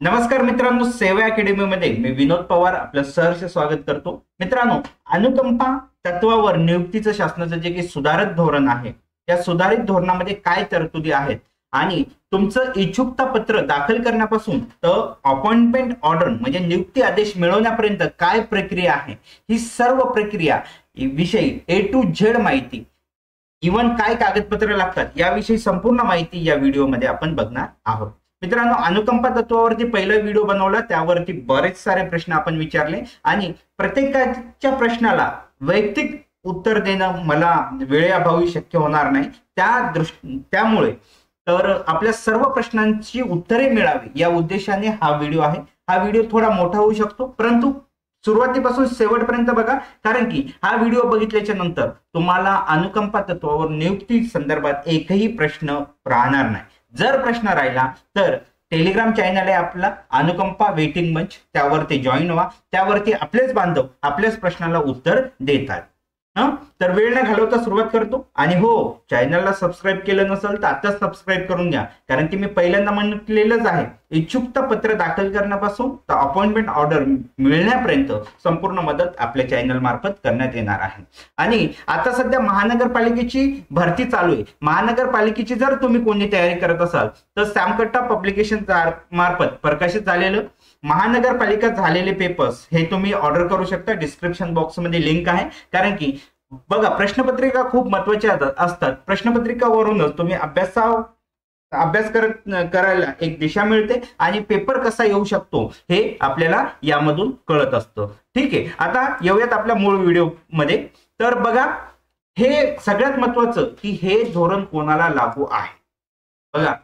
नमस्कार मित्रांनो, सेवा अकॅडमी मध्ये मी विनोद पवार आपलं सहर्ष स्वागत करतो। मित्रांनो, अनुकंपा तत्वावर नियुक्तीचं शासनाचं जे काही सुधारित धोरण आहे त्या सुधारित धोरणामध्ये काय तरतुदी आहेत आणि तुमचं इच्छुकता पत्र दाखल करण्यापासून तर अपॉइंटमेंट ऑर्डर म्हणजे नियुक्ती आदेश मिळवण्यापर्यंत काय प्रक्रिया आहे, ही सर्व प्रक्रिया विषयी A to Z माहिती, इव्हन काय कागदपत्र लागतात याविषयी संपूर्ण माहिती या व्हिडिओमध्ये आपण बघणार आहोत। मित्रांनो, अनुकंपा तत्वावरती पहिला व्हिडिओ बनवला, त्यावरती बरेच सारे प्रश्न आपण विचारले आणि प्रत्येकाच्या प्रश्नाला वैयक्तिक उत्तर देणं मला वेळेअभावी शक्य होणार नाही। त्यामुळे तर आपल्या सर्व प्रश्नांची उत्तरे मिळावी या उद्देशाने हा व्हिडिओ आहे। हा व्हिडिओ थोडा मोठा होऊ शकतो, परंतु सुरुवातीपासून शेवटपर्यंत बघा, कारण की हा व्हिडिओ बघितल्याच्या नंतर तुम्हाला अनुकंपा तत्वावर नियुक्ती संदर्भात एकही प्रश्न राहणार नाही। जर प्रश्न राहिला तर टेलिग्राम चॅनल आहे आपला अनुकंपा वेटिंग मंच, त्यावरती जॉईन व्हा। त्यावरती आपलेच बांधव आपल्याच प्रश्नाला उत्तर देतात। तर वेळ न घालवता सुरुवात करतो। आणि हो, चॅनलला सबस्क्राईब केलं नसेल तर आताच सबस्क्राईब करून घ्या, कारण की मी पहिल्यांदा म्हटलेलंच आहे, इच्छुकता पत्र दाखल करण्यापासून तर अपॉइंटमेंट ऑर्डर मिळण्यापर्यंत संपूर्ण मदत आपल्या चॅनल मार्फत करण्यात येणार आहे। आणि आता सध्या महानगरपालिकेची भरती चालू आहे। महानगरपालिकेची जर तुम्ही कोणी तयारी करत असाल तर सॅमकट्टा पब्लिकेशन मार्फत प्रकाशित झालेलं महानगरपालिका झालेले पेपर्स हे तुम्ही ऑर्डर करू शकता। डिस्क्रिप्शन बॉक्स मध्ये लिंक आहे। कारण की बघा, प्रश्नपत्रिका खूप महत्त्वाच्या असतात। प्रश्नपत्रिकावरूनच तुम्ही अभ्यास करायला एक दिशा मिळते आणि पेपर कसा येऊ शकतो हे आपल्याला यामधून कळत असतं। ठीक आहे, आता येऊयात आपल्या मूळ व्हिडिओ मध्ये। तर बघा, हे सगळ्यात महत्त्वाचं की हे धोरण कोणाला लागू आहे। बघा,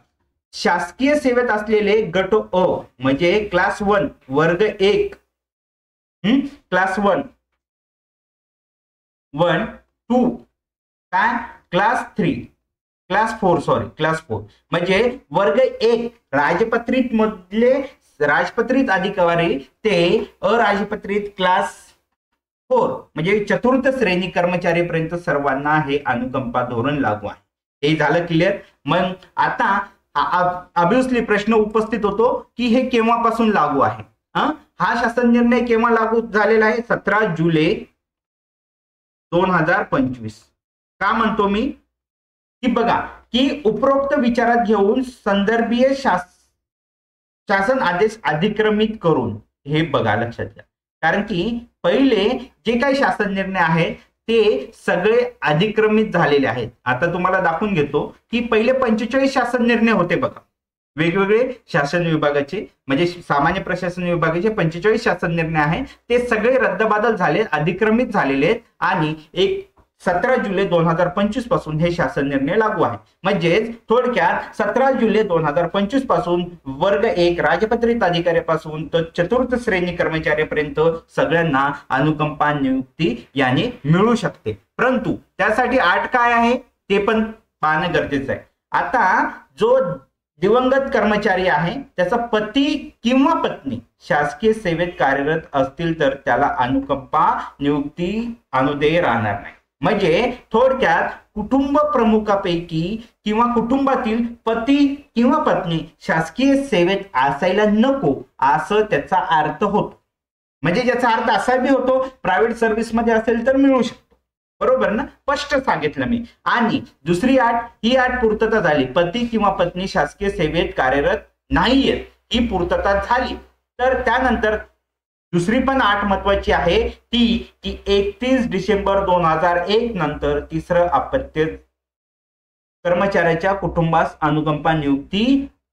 शासकीय सेवेत असलेले गट अ म्हणजे क्लास 1 वर्ग 1, क्लास 1 2 काय क्लास 3 क्लास 4 म्हणजे वर्ग 1 राजपत्रित मधले राजपत्रित अधिकारी ते अराजपत्रित क्लास 4 म्हणजे चतुर्थ श्रेणी कर्मचारी पर्यंत सर्वांना हे अनुकंपा धोरण लागू आहे। हे झालं क्लिअर। मग आता ऑब्वियसली प्रश्न उपस्थित होतो की हे केव्हापासून लागू आहे। हा शासन निर्णय केव्हा लागू झालेला आहे? 17 जुलै 2025। का म्हणतो मी की बघा, की उपरोक्त विचारात घेऊन संदर्भीय शासन आदेश अधिक्रमित करून, हे बघा लक्षात घ्या, कारण की पहिले जे काही शासन निर्णय आहेत ते सगळे अधिक्रमित झालेले आहेत। आता तुम्हाला दाखवून घेतो की पहिले 45 शासन निर्णय होते बघा, वेगवेगळे शासन विभागाचे म्हणजे सामान्य प्रशासन विभागाचे 45 शासन निर्णय आहे, ते सगळे रद्दबादल झाले, अधिक्रमित झालेले आहेत आणि 17 जुलै 2025 पासून हे शासन निर्णय लागू आहे। म्हणजेच थोडक्यात 17 जुलै 2025 पासून वर्ग 1 राजपत्रित अधिकाऱ्यापासून तर चतुर्थ श्रेणी कर्मचाऱ्यापर्यंत सगळ्यांना अनुकंपा नियुक्ती याने मिळू शकते। परंतु त्यासाठी अट काय आहे ते पण पाहणं गरजेचं आहे। आता जो दिवंगत कर्मचारी आहे त्याचा पती किंवा पत्नी शासकीय सेवेत कार्यरत असतील तर त्याला अनुकंपा नियुक्ती अनुदेय राहणार नाही। म्हणजे थोडक्यात कुटुंब प्रमुखापैकी किंवा कुटुंबातील पती किंवा पत्नी शासकीय सेवेत असायला नको असं त्याचा अर्थ होतो। म्हणजे ज्याचा अर्थ असा बी होतो, प्रायव्हेट सर्व्हिस मध्ये असेल तर मिळू शकतो, बरोबर ना? स्पष्ट सांगितलं मी। आणि दुसरी अट, ही अट पूर्तता झाली, पती किंवा पत्नी शासकीय सेवेत कार्यरत नाहीये, ही पूर्तता झाली तर त्यानंतर दुसरी पण अट महत्वाची आहे ती की 31 डिसेंबर 2001 नंतर तिसरं अपत्य कर्मचाऱ्याच्या कुटुंबास अनुकंपा नियुक्ती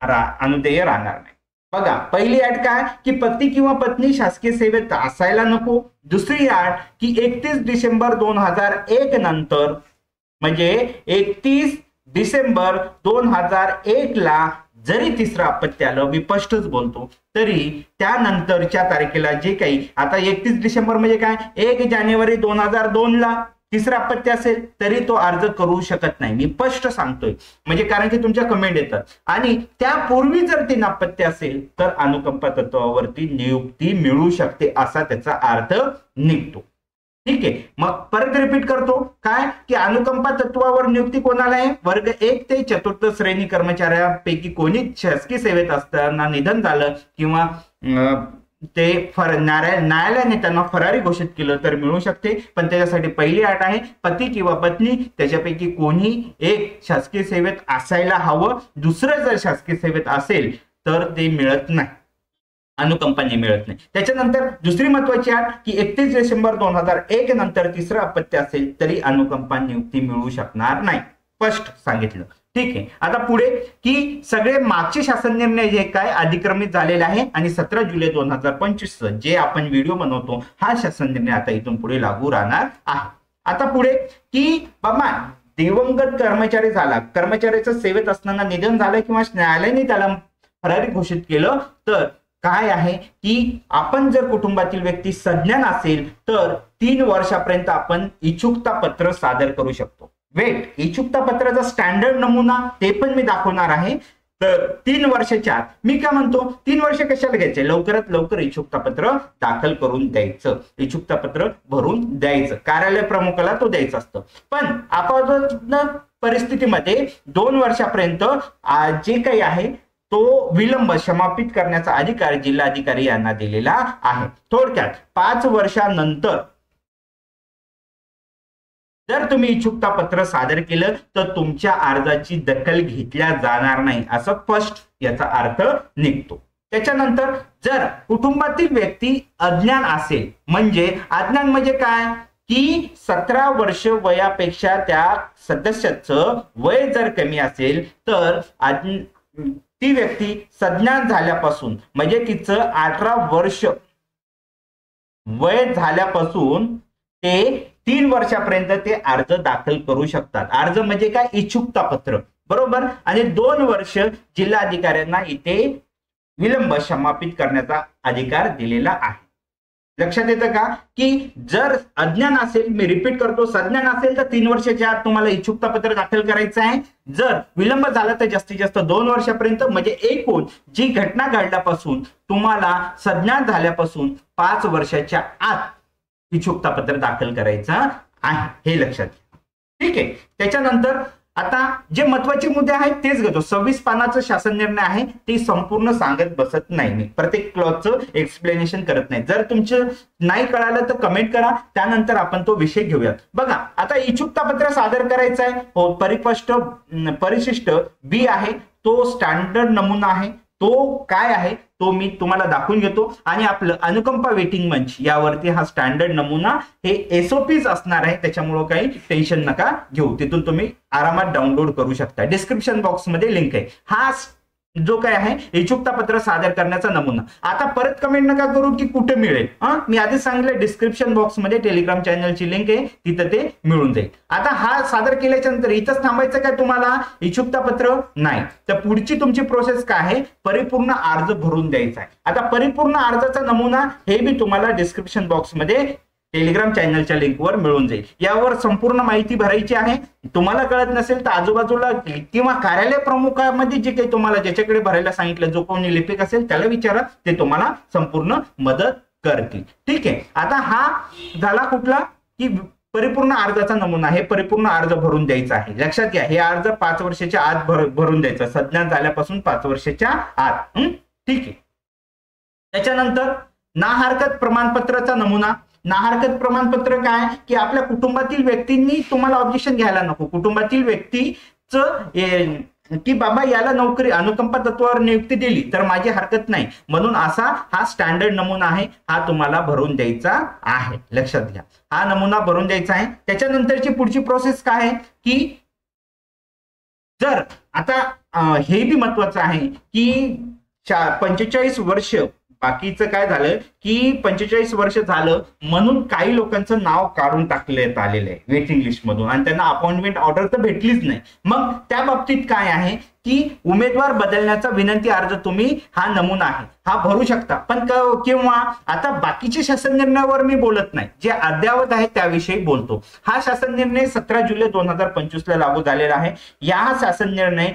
अनुदेय राहणार नाही। बघा, पहिली अट काय की पती किंवा पत्नी शासकीय सेवेत असायला नको। दुसरी अट की 31 डिसेंबर 2001 नंतर म्हणजे 31 डिसेंबर 2001 ला जरी तिसरं अपत्य आलं, मी स्पष्टच बोलतो, तरी त्यानंतरच्या तारखेला जे काही, आता 31 डिसेंबर म्हणजे काय, 1 जानेवारी 2002 ला तिसरं अपत्य असेल तरी तो अर्ज करू शकत नाही, मी स्पष्ट सांगतोय। म्हणजे कारण की तुमच्या कमेंट येतात, आणि त्यापूर्वी जर 3 अपत्य असेल तर अनुकंपा तत्वावरती नियुक्ती मिळू शकते असा त्याचा अर्थ निघतो। ठीक आहे, मग परत रिपीट करतो काय की अनुकंपा तत्वावर नियुक्ती कोणाला आहे? वर्ग 1 ते 4 श्रेणी कर्मचाऱ्यांपैकी कोणी शासकीय सेवेत असताना निधन झालं किंवा ते न्यायालयाने त्यांना फरारी घोषित केलं तर मिळू शकते. पण त्याच्यासाठी पहिली अट आहे पती किंवा पत्नी त्याच्यापैकी कोणी एक शासकीय सेवेत असायला हवं. दुसरं जर शासकीय सेवेत असेल तर ते मिळत नाही, अनुकंपाने मिळत नाही. त्याच्यानंतर दुसरी महत्वाची अट की 31 डिसेंबर 2001 नंतर तिसरं अपत्य असेल तरी अनुकंपा नियुक्ती मिळू शकणार नाही. स्पष्ट सांगितलं. ठीक आहे, आता पुढे की सगळे मागचे शासन निर्णय जे काय अधिक्रमित झालेले आहे आणि 17 जुलै 2025 जे आपण व्हिडिओ बनवतो हा शासन निर्णय आता इथून पुढे लागू राहणार आहे. आता पुढे की बाबा दिवंगत कर्मचारी झाला, कर्मचाऱ्याचं सेवेत असताना निधन झालं किंवा न्यायालयाने त्याला फरारी घोषित केलं तर काय आहे की आपण जर कुटुंबातील व्यक्ती सज्ञान असेल तर 3 वर्षापर्यंत आपण इच्छुकता पत्र सादर करू शकतो. वेट, इच्छुकता पत्राचा स्टँडर्ड नमुना ते पण मी दाखवणार आहे. तर 3 वर्षाच्या आत मी काय म्हणतो 3 वर्ष कशाला घ्यायचे, लवकरात लवकर इच्छुकता पत्र दाखल करून द्यायचं, इच्छुकता पत्र भरून द्यायचं, कार्यालय प्रमुखाला तो द्यायचं असतं. पण आपातकालीन परिस्थितीमध्ये 2 वर्षापर्यंत जे काही आहे तो विलंब समापित करण्याचा अधिकार जिल्हाधिकारी यांना दिलेला आहे. थोडक्यात 5 वर्षानंतर जर तुम्ही इच्छुकता पत्र सादर केलं तर तुमच्या अर्जाची दखल घेतल्या जाणार नाही असं फर्स्ट याचा अर्थ निघतो. त्याच्यानंतर जर कुटुंबातील व्यक्ती अज्ञान असेल, म्हणजे अज्ञान म्हणजे काय की 17 वर्ष वयापेक्षा त्या सदस्याचं वय जर कमी असेल तर ती व्यक्ती सज्ञान झाल्यापासून म्हणजे तिचं 18 वर्ष वय झाल्यापासून ते 3 वर्षापर्यंत ते अर्ज दाखल करू शकतात. अर्ज म्हणजे काय, इच्छुकता पत्र, बरोबर. आणि 2 वर्ष जिल्हाधिकाऱ्यांना इथे विलंब समापित करण्याचा अधिकार दिलेला आहे. लक्षात येतं का की जर अज्ञान असेल, मी रिपीट करतो, सज्ञान असेल तर 3 वर्षाच्या आत तुम्हाला इच्छुकता पत्र दाखल करायचं आहे. जर विलंब झाला तर जास्तीत जास्त 2 वर्षापर्यंत, म्हणजे एकूण जी घटना घडल्यापासून तुम्हाला सज्ञान झाल्यापासून 5 वर्षाच्या आत इच्छुकता पत्र दाखल करायचं आहे, हे लक्षात घ्या. ठीक आहे, त्याच्यानंतर आता जे महत्वाचे मुद्दे आहेत तेच घेतो. 26 पानाचं शासन निर्णय आहे, ते संपूर्ण सांगत बसत नाही, मी प्रत्येक क्लॉजचं एक्सप्लेनेशन करत नाही. जर तुमचं नाही कळालं तर कमेंट करा, त्यानंतर आपण तो विषय घेऊयात. बघा आता इच्छुकता पत्र सादर करायचं आहे, हो परिशिष्ट बी आहे, तो स्टँडर्ड नमुना आहे. तो काय आहे तो मी तुम्हाला दाखवून घेतो. आणि आपलं अनुकंपा वेटिंग मंच यावरती हा स्टँडर्ड नमुना हे एसओपीज असणार आहे, त्याच्यामुळे काही टेन्शन नका घेऊ, तिथून तुम्ही आरामात डाउनलोड करू शकता. डिस्क्रिप्शन बॉक्स मध्ये लिंक आहे. हा जो काय आहे इच्छुकता पत्र सादर करण्याचा नमुना. आता परत कमेंट नका करू की कुठे मिळेल, मी आधीच सांगितलं डिस्क्रिप्शन बॉक्स मध्ये टेलिग्राम चॅनलची लिंक आहे, तिथं ते मिळून जाईल. आता हा सादर केल्याच्या नंतर इथंच थांबायचं काय तुम्हाला इच्छुकता पत्र नाही, तर पुढची तुमची प्रोसेस काय आहे, परिपूर्ण अर्ज भरून द्यायचा आहे. आता परिपूर्ण अर्जाचा नमुना हे मी तुम्हाला डिस्क्रिप्शन बॉक्स मध्ये टेलिग्राम चॅनलच्या लिंकवर मिळून जाईल. यावर संपूर्ण माहिती भरायची आहे. तुम्हाला कळत नसेल तर आजूबाजूला किंवा कार्यालय प्रमुखामध्ये जे काही तुम्हाला ज्याच्याकडे भरायला सांगितलं जो कोणी लिपिक असेल त्याला विचारा, ते तुम्हाला संपूर्ण मदत करतील. ठीक आहे, आता हा झाला कुठला की परिपूर्ण अर्जाचा नमुना, हे परिपूर्ण अर्ज भरून द्यायचा आहे. लक्षात घ्या, हे अर्ज 5 वर्षाच्या आत भरून द्यायचं, सज्ञान झाल्यापासून 5 वर्षाच्या आत. ठीक आहे, त्याच्यानंतर ना हरकत प्रमाणपत्राचा नमुना. ना हरकत प्रमाणपत्र काय की आपल्या कुटुंबातील व्यक्तींनी तुम्हाला ऑब्जेक्शन घ्यायला नको, कुटुंबातील व्यक्तीचं की बाबा याला नोकरी अनुकंपा तत्वावर नियुक्ती दिली तर माझी हरकत नाही, म्हणून असा हा स्टँडर्ड नमुना आहे, हा तुम्हाला भरून द्यायचा आहे. लक्षात घ्या, हा नमुना भरून द्यायचा आहे. त्याच्यानंतरची पुढची प्रोसेस काय आहे की जर आता हे बी महत्वाचं आहे की 45 वर्ष, बाकीचं काय झालं की 45 वर्ष झालं म्हणून काही लोकांचं नाव काढून टाकण्यात आलेलं आहे वेटिंग लिस्ट मधून आणि त्यांना अपॉइंटमेंट ऑर्डर तर भेटलीच नाही. मग त्या बाबतीत काय आहे की उमेदवार बदलण्याचा विनंती अर्ज तुम्ही हा नमुना आहे हा भरू शकता. पण किंवा आता बाकीच्या शासन निर्णयावर मी बोलत नाही, जे अद्ययावत आहे त्याविषयी बोलतो. हा शासन निर्णय 17 जुलै 2025 ला लागू झालेला आहे. या शासन निर्णय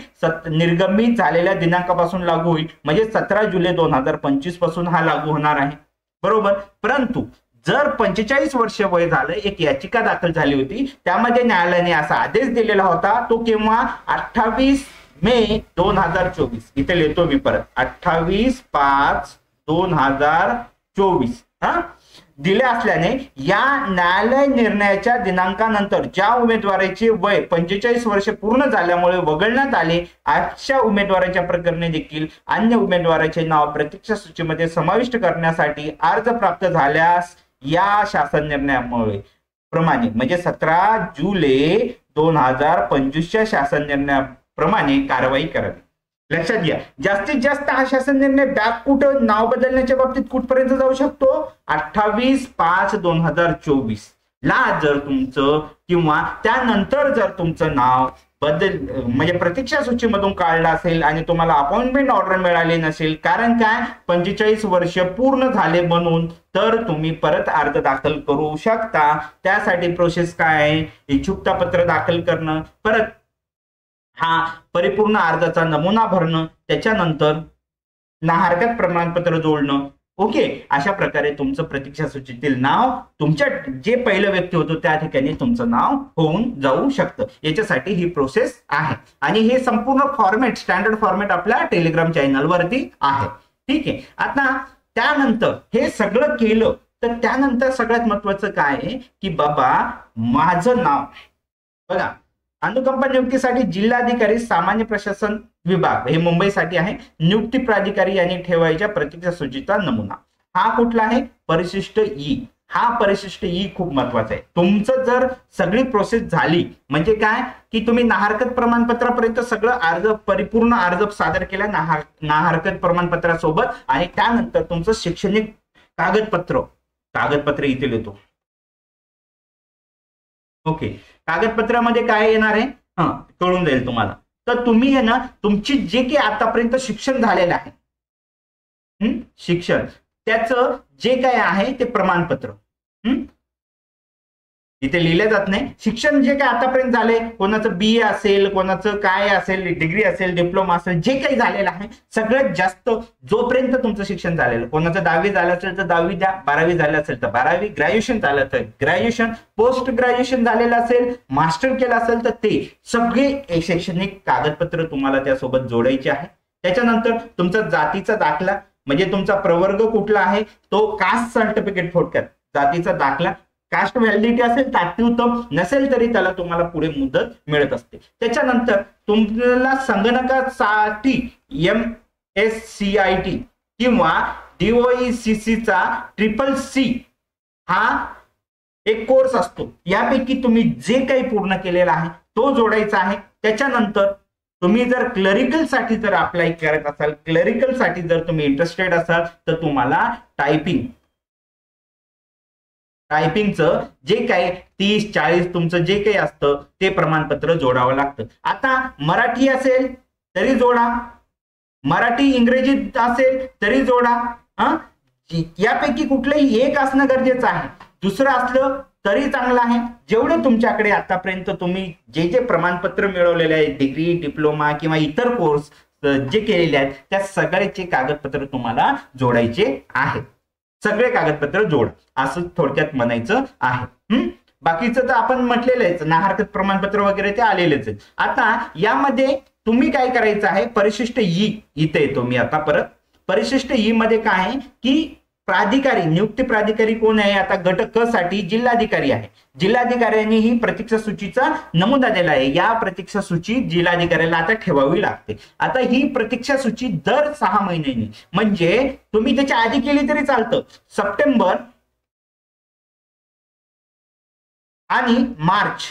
निर्गमित झालेल्या दिनांकापासून लागू होईल, म्हणजे 17 जुलै 2025 पासून हा लागू होणार आहे, बरोबर. परंतु जर 45 वर्ष वय झालं, एक याचिका दाखल झाली होती, त्यामध्ये न्यायालयाने असा आदेश दिलेला होता, तो केव्हा 28 मे 2024, इथे लिहितो मी परत 28/5/2024 दिले असल्याने या न्यायालय निर्णयाच्या दिनांकानंतर ज्या उमेदवाराचे वय 45 वर्ष पूर्ण झाल्यामुळे वगळण्यात आले, अशा उमेदवाराच्या प्रकरणी देखील अन्य उमेदवाराचे नाव प्रतीक्षा सूचीमध्ये समाविष्ट करण्यासाठी अर्ज प्राप्त झाल्यास या शासन निर्णयामुळे प्रमाणे म्हणजे 17 जुलै 2025च्या शासन निर्णयाप्रमाणे कारवाई करावी. लक्षात घ्या, जास्तीत जास्त हा शासन निर्णय कुठं नाव बदलण्याच्या बाबतीत कुठपर्यंत जाऊ शकतो, 28/5/2024 ला जर तुमचं किंवा त्यानंतर जर तुमचं नाव म्हणजे प्रतीक्षा सूचीमधून काढलं असेल आणि तुम्हाला अपॉइंटमेंट ऑर्डर मिळाली नसेल, कारण काय 45 वर्ष पूर्ण झाले म्हणून, तर तुम्ही परत अर्ज दाखल करू शकता. त्यासाठी प्रोसेस काय आहे, इच्छुकता पत्र दाखल करणं, परत हा परिपूर्ण अर्जाचा नमुना भरणं, त्याच्यानंतर नाहरकत प्रमाणपत्र जोडणं. ओके, अशा प्रकारे तुमचं प्रतीक्षा सूचीतील नाव तुमच्या जे पहिलं व्यक्ती होतं त्या ठिकाणी तुमचं नाव होऊन जाऊ शकतं. याच्यासाठी ही प्रोसेस आहे आणि हे संपूर्ण फॉर्मॅट स्टँडर्ड फॉर्मॅट आपल्या टेलिग्राम चॅनल वरती आहे. ठीक आहे, आता त्यानंतर हे सगळं केलं तर त्यानंतर सगळ्यात महत्वाचं काय आहे की बाबा माझं नाव बघा, अनुकंपा नियुक्तीसाठी जिल्हाधिकारी सामान्य प्रशासन विभाग हे मुंबईसाठी आहे, नियुक्ती प्राधिकारी यांनी ठेवायच्या प्रतीक्षा सूचीचा नमुना. हा कुठला आहे, परिशिष्ट ई. हा परिशिष्ट ई खूप महत्वाचा आहे. तुमचं जर सगळी प्रोसेस झाली म्हणजे काय की तुम्ही नाहरकत प्रमाणपत्रापर्यंत सगळं अर्ज परिपूर्ण अर्ज सादर केला नाहरकत प्रमाणपत्रासोबत, आणि त्यानंतर तुमचं शैक्षणिक कागदपत्र इथे लिहितो. ओके, कागदपत्रामध्ये काय येणार आहे कळून जाईल तुम्हाला. तर तुम्ही आहे ना, तुमची जे काही आतापर्यंत शिक्षण झालेलं आहे शिक्षण, त्याचं जे काय आहे ते प्रमाणपत्र इथे लिहिलं जात नाही. शिक्षण जे काय आतापर्यंत झाले, कोणाचं BA असेल, कोणाचं काय असेल, डिग्री असेल, डिप्लोमा असेल, जे काही झालेलं आहे सगळ्यात जास्त जोपर्यंत तुमचं शिक्षण झालेलं, कोणाचं 10वी झालं असेल तर 10वी द्या, 12वी झालं असेल तर 12वी, ग्रॅज्युएशन झालं तर ग्रॅज्युएशन, पोस्ट ग्रॅज्युएशन झालेलं असेल, मास्टर केलं असेल तर ते सगळे शैक्षणिक कागदपत्र तुम्हाला त्यासोबत जोडायचे आहे. त्याच्यानंतर तुमचा जातीचा दाखला म्हणजे तुमचा प्रवर्ग कुठला आहे तो, कास्ट सर्टिफिकेट, थोडक्यात जातीचा दाखला, कास्ट व्हॅलिडिटी असेल तर अत्युत्तम, नसेल तरी त्याला तुम्हाला पुढे मुदत मिळत असते. त्याच्यानंतर तुम्हाला संगणकासाठी MSCIT किंवा DOECC चा CCC हा एक कोर्स असतो, यापैकी तुम्ही जे काही पूर्ण केलेला आहे तो जोडायचा आहे. त्याच्यानंतर तुम्ही जर क्लरिकल साठी जर अप्लाय करत असाल, क्लरिकल साठी जर तुम्ही इंटरेस्टेड असाल तर तुम्हाला टायपिंगचं जे काही 30-40 तुमचं जे काही असतं ते प्रमाणपत्र जोडावं लागतं. आता मराठी असेल तरी जोडा, मराठी इंग्रजीत असेल तरी जोडा. यापैकी कुठलंही एक असणं गरजेचं आहे, दुसरं असलं तरी चांगलं आहे. जेवढे तुमच्याकडे आतापर्यंत तुम्ही जे जे प्रमाणपत्र मिळवलेले आहे, डिग्री, डिप्लोमा किंवा इतर कोर्स जे केलेले आहेत त्या सगळ्याचे कागदपत्र तुम्हाला जोडायचे आहेत. सगळे कागदपत्र जोड असं थोडक्यात म्हणायचं आहे. बाकीचं तर आपण म्हटलेलं आहे, नाहरकत प्रमाणपत्र वगैरे ते आलेलेच आहे. आता यामध्ये तुम्ही काय करायचं आहे, परिशिष्ट ई इथे येतो मी आता परत. परिशिष्ट ई मध्ये काय आहे की प्राधिकारी, नियुक्ती प्राधिकारी कोण आहे, आता गट क साठी जिल्हाधिकारी आहे. जिल्हाधिकाऱ्यांनी ही प्रतीक्षा सूचीचा नमुना दिला आहे. या प्रतीक्षा सूची जिल्हाधिकाऱ्याला आता ठेवावी लागते. आता ही प्रतीक्षा सूची दर 6 महिन्यांनी, म्हणजे तुम्ही त्याच्या आधी केली तरी चालतं, सप्टेंबर आणि मार्च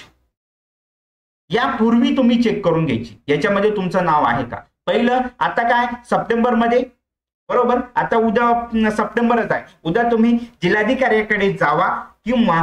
यापूर्वी तुम्ही चेक करून घ्यायची, याच्यामध्ये तुमचं नाव आहे का. पहिलं आता काय सप्टेंबर मध्ये, बरोबर, आता उद्या सप्टेंबरच आहे, उद्या तुम्ही जिल्हाधिकाऱ्याकडे जावा किंवा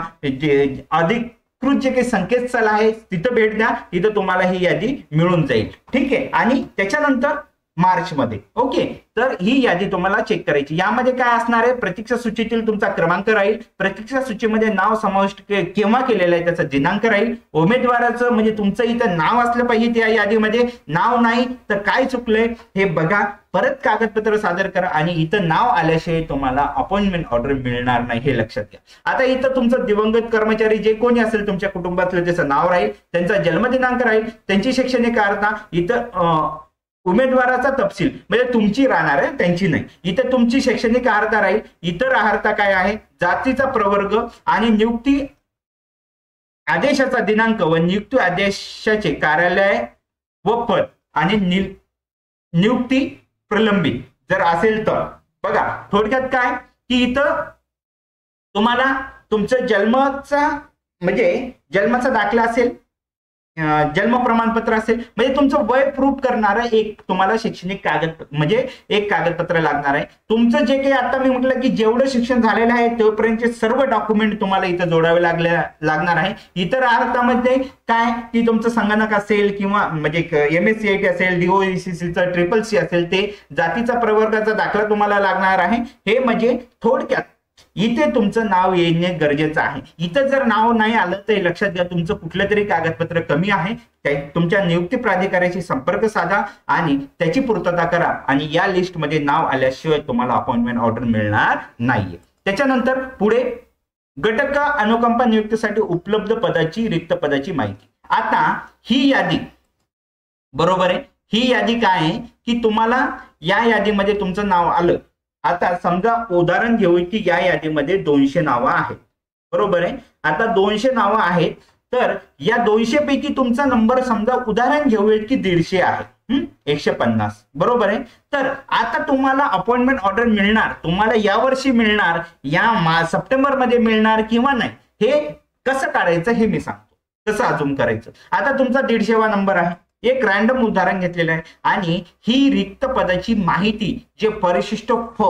अधिकृत जे काही संकेतस्थळ आहे तिथं भेट द्या, तिथं तुम्हाला ही यादी मिळून जाईल. ठीक आहे, आणि त्याच्यानंतर मार्च मध्ये, ओके, तर ही यादी तुम्हाला चेक करायची. यामध्ये काय असणार आहे, प्रतीक्षा सूचीतील तुमचा क्रमांक राहील, प्रतीक्षा सूचीमध्ये नाव समाविष्ट केव्हा केलेलं आहे त्याचा दिनांक राहील, उमेदवाराचं म्हणजे तुमचं इथं नाव असलं पाहिजे त्या यादीमध्ये, नाव नाही तर काय चुकलंय हे बघा, परत कागदपत्र सादर करा आणि इथं नाव आल्याशिवाय तुम्हाला अपॉइंटमेंट ऑर्डर मिळणार नाही, हे लक्षात घ्या. आता इथं तुमचं दिवंगत कर्मचारी जे कोणी असेल तुमच्या कुटुंबातलं त्याचं नाव राहील, त्यांचा जन्मदिनांक राहील, त्यांची शैक्षणिक अर्हता, इथं उमेदवाराचा तपशील म्हणजे तुमची राहणार आहे, त्यांची नाही. इथे तुमची शैक्षणिक अर्हता राहील. इतर अर्हता काय आहे, जातीचा प्रवर्ग आणि नियुक्ती आदेशाचा दिनांक व नियुक्ती आदेशाचे कार्यालय व पद आणि नियुक्ती प्रलंबित जर असेल तर. बघा थोडक्यात काय की इथं तुम्हाला तुमचं जन्माचा दाखला असेल, जन्म प्रमाणपत्र असेल, म्हणजे तुमचं वय प्रूफ करणारं एक तुम्हाला शैक्षणिक एक कागदपत्र लागणार आहे. तुमचं जे काही आता मी म्हटलं की जेवढं शिक्षण झालेलं आहे तोपर्यंतचे सर्व डॉक्युमेंट तुम्हाला इथं जोडावे लागणार आहे. इतर अर्थामध्ये काय की तुमचं संगणक असेल किंवा म्हणजे MSCIT असेल, DOECCचं CCC असेल, ते जातीचा प्रवर्गाचा दाखला तुम्हाला लागणार आहे. हे म्हणजे थोडक्यात इथे तुमचं नाव येणे गरजेचं आहे. इथं जर नाव नाही आलं तर लक्षात घ्या तुमचं कुठलं तरी कागदपत्र कमी आहे. तुमच्या नियुक्ती प्राधिकाऱ्याशी संपर्क साधा आणि त्याची पूर्तता करा आणि या लिस्टमध्ये नाव आल्याशिवाय तुम्हाला अपॉइंटमेंट ऑर्डर मिळणार नाहीये. त्याच्यानंतर पुढे गटक अनुकंपा नियुक्तीसाठी उपलब्ध पदाची रिक्त पदाची माहिती. आता ही यादी बरोबर आहे. ही यादी काय आहे की तुम्हाला या यादीमध्ये तुमचं नाव आलं. आता समजा उदाहरण घेऊ की या यादीमध्ये 200 नावं आहेत, बरोबर आहे. आता 200 नावं आहेत तर या 200 पैकी तुमचा नंबर समजा उदाहरण घेऊयात की 150 आहे, 150 बरोबर आहे. तर आता तुम्हाला अपॉइंटमेंट ऑर्डर मिळणार, तुम्हाला यावर्षी मिळणार, या सप्टेंबर मध्ये मिळणार किंवा नाही, हे कसं काढायचं हे मी सांगतो, कसं अजून करायचं. आता तुमचा 150वा नंबर आहे, एक रॅन्डम उदाहरण घेतलेलं आहे आणि ही रिक्त पदाची माहिती जे परिशिष्ट फ,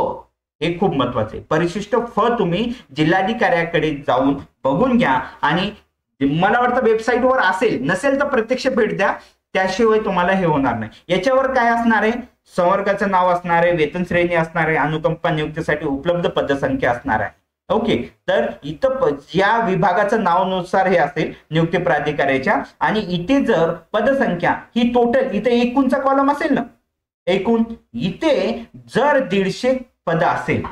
हे खूप महत्वाचं आहे. परिशिष्ट फ तुम्ही जिल्हाधिकाऱ्याकडे जाऊन बघून घ्या आणि मला वाटतं वेबसाईटवर असेल, नसेल तर प्रत्यक्ष भेट द्या, त्याशिवाय तुम्हाला हे होणार नाही. याच्यावर काय असणार आहे, संवर्गाचं नाव असणार आहे, वेतन श्रेणी असणार आहे, अनुकंपा नियुक्तीसाठी उपलब्ध पदसंख्या असणार आहे. ओके, तर इथं या विभागाचं नावानुसार हे असेल नियुक्ती प्राधिकाऱ्याच्या, आणि इथे जर पदसंख्या ही टोटल इथे एकूणचा कॉलम असेल ना, एकूण इथे जर 150 पद असेल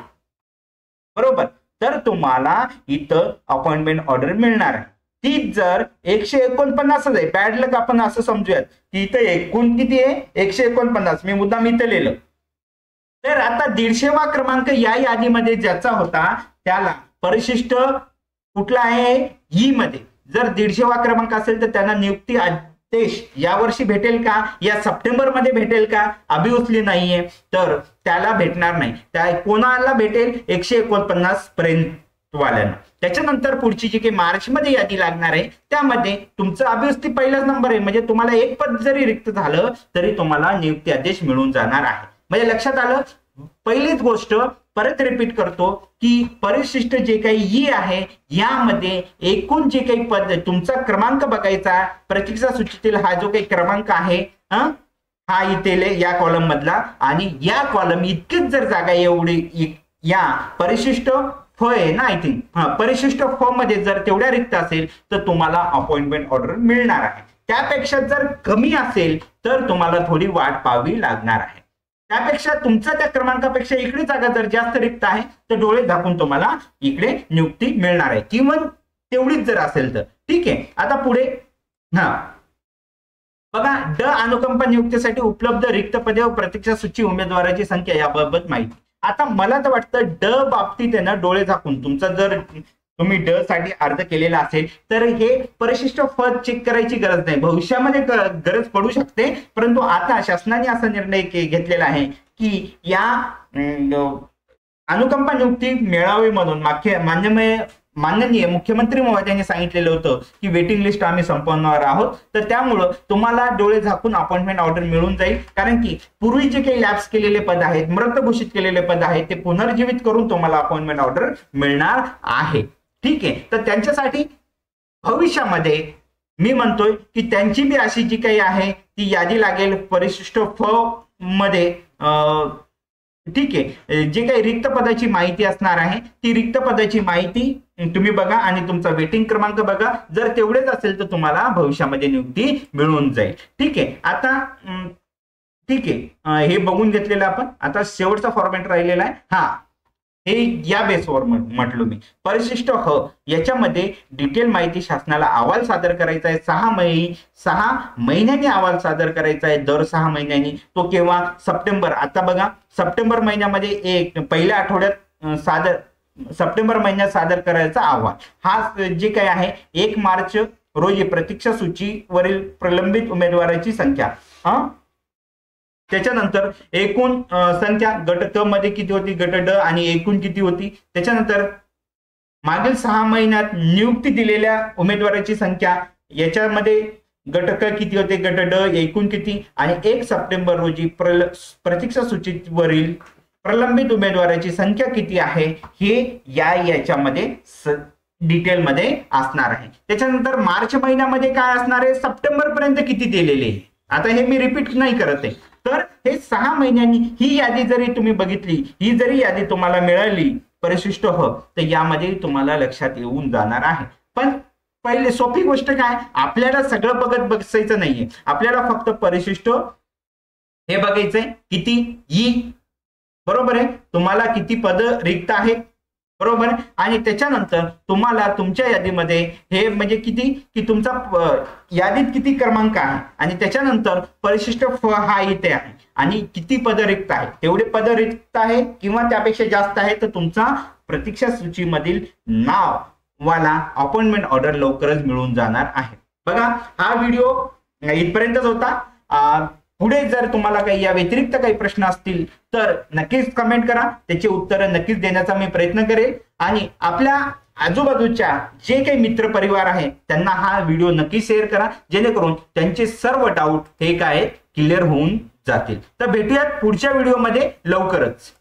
बरोबर, तर तुम्हाला इथं अपॉइंटमेंट ऑर्डर मिळणार आहे. ती जर 149 आहे, बॅड लक आपण असं समजूयात की इथं एकूण किती आहे 149, मी मुद्दाम इथं लिहिलं. तर आता 150वा क्रमांक या यादीमध्ये ज्याचा होता त्याला परिशिष्ट कुठला आहे, ई मध्ये. जर 150वा क्रमांक असेल तर त्यांना नियुक्ती आदेश यावर्षी भेटेल का, या सप्टेंबर मध्ये भेटेल का, अभिउचली नाहीये तर त्याला भेटणार नाही. त्या कोणाला भेटेल, 149 पर्यंत वाल्यांना. त्याच्यानंतर पुढची जी काही मार्च मध्ये यादी लागणार आहे त्यामध्ये तुमचं अभिउचली पहिलाच नंबर आहे, म्हणजे तुम्हाला एक पद जरी रिक्त झालं तरी तुम्हाला नियुक्ती आदेश मिळून जाणार आहे. म्हणजे लक्षात आलं. पहिलीच गोष्ट परत रिपीट करतो की परिशिष्ट जे काही ई आहे यामध्ये एकूण जे काही पद, तुमचा क्रमांक बघायचा, प्रतीक्षा सूचीतील हा जो काही क्रमांक आहे हा इथे या कॉलम मधला, आणि या कॉलम इतकीच जर जागा एवढी या परिशिष्ट फ आहे ना, आय थिंक परिशिष्ट फ मध्ये जर तेवढ्या रिक्त असेल तर तुम्हाला अपॉइंटमेंट ऑर्डर मिळणार आहे. त्यापेक्षा जर कमी असेल तर तुम्हाला थोडी वाट पाहावी लागणार आहे. त्यापेक्षा तुमच्या त्या क्रमांकापेक्षा इकडे जागा जर जास्त रिक्त आहे तर डोळे झाकून तुम्हाला इकडे नियुक्ती मिळणार आहे, किंवा तेवढीच जर असेल तर ठीक आहे. आता पुढे बघा, ड अनुकंपा नियुक्तीसाठी उपलब्ध रिक्त पदे व प्रतीक्षा सूची उमेदवाराची संख्या याबाबत माहिती. आता मला तर वाटतं ड बाबतीत आहे ना, डोळे झाकून तुमचा जर तुम्ही ड साठी अर्ज केलेला असेल तर हे परिशिष्ट पद चेक करायची गरज नाही. भविष्यामध्ये गरज पडू शकते, परंतु आता शासनाने असा निर्णय घेतलेला आहे की या अनुकंपा नियुक्ती मेळावे म्हणून माननीय मुख्यमंत्री महोदयांनी सांगितलेलं होतं की वेटिंग लिस्ट आम्ही संपवणार आहोत. तर त्यामुळं तुम्हाला डोळे झाकून अपॉइंटमेंट ऑर्डर मिळून जाईल, कारण की पूर्वी जे काही लॅप्स केलेले पद आहेत, मृत घोषित केलेले पद आहेत, ते पुनर्जीवित करून तुम्हाला अपॉइंटमेंट ऑर्डर मिळणार आहे. ठीक आहे. तर त्यांच्यासाठी भविष्यामध्ये मी म्हणतोय की त्यांची बी अशी जी काही आहे ती यादी लागेल परिशिष्ट फ मध्ये. ठीक आहे. जे काही रिक्त पदाची माहिती असणार आहे ती रिक्त पदाची माहिती तुम्ही बघा आणि तुमचा वेटिंग क्रमांक बघा. जर तेवढेच असेल तर तुम्हाला भविष्यामध्ये नियुक्ती मिळून जाईल. ठीक आहे. आता ठीक आहे, हे बघून घेतलेलं आपण. आता शेवटचा फॉर्मॅट राहिलेला आहे. हे या बेसवर म्हटलो मी. परिशिष्ट ह याच्यामध्ये डिटेल माहिती शासनाला अहवाल सादर करायचा आहे. 6 महिन्यांनी अहवाल सादर करायचा आहे, दर 6 महिन्यांनी. तो केव्हा? सप्टेंबर. आता बघा, सप्टेंबर महिन्यामध्ये पहिल्या आठवड्यात सप्टेंबर महिन्यात सादर करायचा अहवाल. हा जे काही आहे 1 मार्च रोजी प्रतीक्षा सूचीवरील प्रलंबित उमेदवाराची संख्या, त्याच्यानंतर एकूण संख्या गट क मध्ये किती होती, गट ड आणि एकूण किती होती. त्याच्यानंतर मागील 6 महिन्यात नियुक्ती दिलेल्या उमेदवाराची संख्या, याच्यामध्ये गट क किती होते, गट ड एकूण किती, आणि 1 सप्टेंबर रोजी प्रतीक्षा सूचीवरील प्रलंबित उमेदवाराची संख्या किती आहे, हे याच्यामध्ये डिटेलमध्ये असणार आहे. त्याच्यानंतर मार्च महिन्यामध्ये काय असणार आहे, सप्टेंबर पर्यंत किती दिलेले आहे. आता हे मी रिपीट नाही करत आहे. तर हे 6 महिन्यांनी ही यादी जरी तुम्ही बघितली, ही जरी यादी तुम्हाला मिळाली परिशिष्ट ह, तर यामध्ये तुम्हाला लक्षात येऊन जाणार आहे. पण पहिले सोपी गोष्ट काय, आपल्याला सगळं बघत बसायचं नाहीये. आपल्याला फक्त परिशिष्ट हे बघायचंय किती ई, बरोबर आहे. तुम्हाला किती पद रिक्त आहेत, बरोबर. आणि त्याच्यानंतर तुम्हाला तुमच्या यादीमध्ये हे म्हणजे किती, की तुमचा यादीत किती क्रमांक आहे, आणि त्याच्यानंतर परिशिष्ट फ हा इथे आहे, आणि किती पद रिक्त आहे, तेवढे पद रिक्त आहे किंवा त्यापेक्षा जास्त आहे, तर तुमचा प्रतीक्षा सूचीमधील नाव वाला अपॉइंटमेंट ऑर्डर लवकरच मिळून जाणार आहे. बघा, हा व्हिडिओ इथपर्यंतच होता. पुढे जर तुम्हाला काही या व्यतिरिक्त काही प्रश्न असतील तर नक्कीच कमेंट करा, त्याचे उत्तर नक्कीच देण्याचा मी प्रयत्न करेल. आणि आपल्या आजूबाजूच्या जे काही मित्र परिवार आहे त्यांना हा व्हिडिओ नक्की शेअर करा, जेणेकरून त्यांचे सर्व डाऊट हे काय क्लिअर होऊन जातील. तर भेटूयात पुढच्या व्हिडिओमध्ये लवकरच.